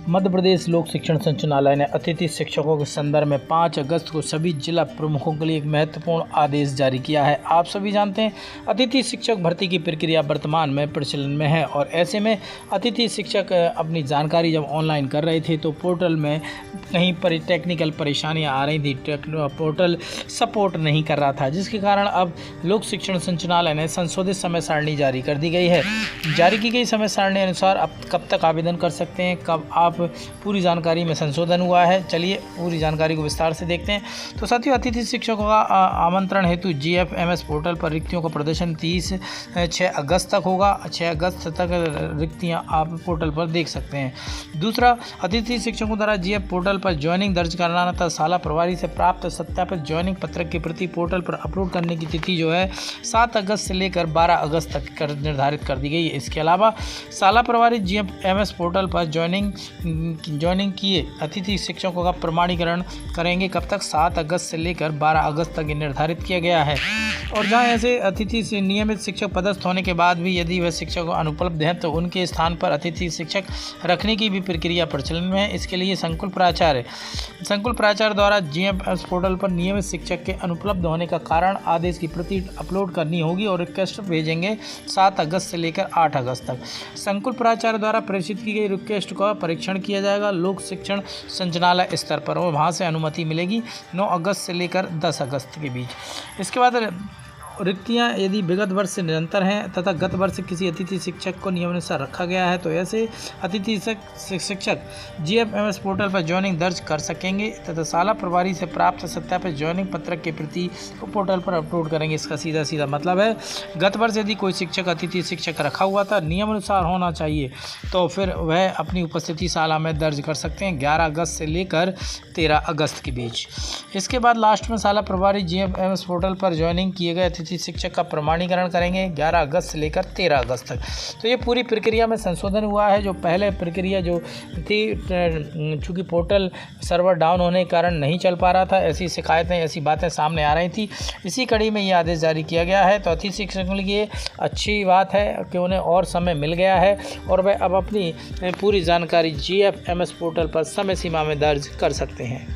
मध्य प्रदेश लोक शिक्षण संचालनालय ने अतिथि शिक्षकों के संदर्भ में 5 अगस्त को सभी जिला प्रमुखों के लिए एक महत्वपूर्ण आदेश जारी किया है। आप सभी जानते हैं अतिथि शिक्षक भर्ती की प्रक्रिया वर्तमान में प्रचलन में है और ऐसे में अतिथि शिक्षक अपनी जानकारी जब ऑनलाइन कर रहे थे तो पोर्टल में कहीं पर टेक्निकल परेशानियां आ रही थी, पोर्टल सपोर्ट नहीं कर रहा था, जिसके कारण अब लोक शिक्षण संचालनालय ने संशोधित समय सारणी जारी कर दी गई है। जारी की गई समय सारणी अनुसार अब कब तक आवेदन कर सकते हैं, कब आप पूरी जानकारी में संशोधन हुआ है। चलिए पूरी जानकारी को विस्तार से देखते हैं। तो साथियों, अतिथि शिक्षकों का आमंत्रण हेतु GFMS पोर्टल पर रिक्तियों का प्रदर्शन 6 अगस्त तक होगा। 6 अगस्त तक रिक्तियां आप पोर्टल पर देख सकते हैं। दूसरा, अतिथि शिक्षकों द्वारा GF पोर्टल पर ज्वाइनिंग दर्ज कराना तथा शाला प्रभारी से प्राप्त सत्यापित ज्वाइनिंग पत्रक की प्रति पोर्टल पर अपलोड करने की तिथि जो है 7 अगस्त से लेकर 12 अगस्त तक निर्धारित कर दी गई है। इसके अलावा शाला प्रभारी GFMS पोर्टल पर ज्वाइनिंग किए अतिथि शिक्षकों का प्रमाणीकरण करेंगे। कब तक? 7 अगस्त से लेकर 12 अगस्त तक निर्धारित किया गया है। और जहां ऐसे अतिथि से नियमित शिक्षक पदस्थ होने के बाद भी यदि वह शिक्षक अनुपलब्ध हैं तो उनके स्थान पर अतिथि शिक्षक रखने की भी प्रक्रिया प्रचलन में है। इसके लिए संकुल प्राचार्य द्वारा GFMS पोर्टल पर नियमित शिक्षक के अनुपलब्ध होने का कारण आदेश की प्रति अपलोड करनी होगी और रिक्वेस्ट भेजेंगे 7 अगस्त से लेकर 8 अगस्त तक। संकुल प्राचार्य द्वारा प्रेषित की गई रिक्वेस्ट का परीक्षण किया जाएगा लोक शिक्षण संचालनालय स्तर पर और वहां से अनुमति मिलेगी 9 अगस्त से लेकर 10 अगस्त के बीच। इसके बाद रिक्तियां यदि विगत वर्ष से निरंतर हैं तथा गत वर्ष किसी अतिथि शिक्षक को नियमानुसार रखा गया है तो ऐसे अतिथि शिक्षक GFMS पोर्टल पर ज्वाइनिंग दर्ज कर सकेंगे तथा शाला प्रभारी से प्राप्त सत्यापित ज्वाइनिंग पत्रक की प्रति को पोर्टल पर अपलोड करेंगे। इसका सीधा मतलब है गत वर्ष यदि कोई शिक्षक अतिथि शिक्षक रखा हुआ था, नियमानुसार होना चाहिए, तो फिर वह अपनी उपस्थिति शाला में दर्ज कर सकते हैं 11 अगस्त से लेकर 13 अगस्त के बीच। इसके बाद लास्ट में शाला प्रभारी GFMS पोर्टल पर ज्वाइनिंग किए गए अतिथि शिक्षक का प्रमाणीकरण करेंगे 11 अगस्त से लेकर 13 अगस्त तक। तो ये पूरी प्रक्रिया में संशोधन हुआ है। जो पहले प्रक्रिया जो थी, चूँकि पोर्टल सर्वर डाउन होने के कारण नहीं चल पा रहा था, ऐसी शिकायतें ऐसी बातें सामने आ रही थी, इसी कड़ी में ये आदेश जारी किया गया है। तो अतिथि शिक्षकों के लिए अच्छी बात है कि उन्हें और समय मिल गया है और वह अब अपनी पूरी जानकारी GFMS पोर्टल पर समय सीमा में दर्ज कर सकते हैं।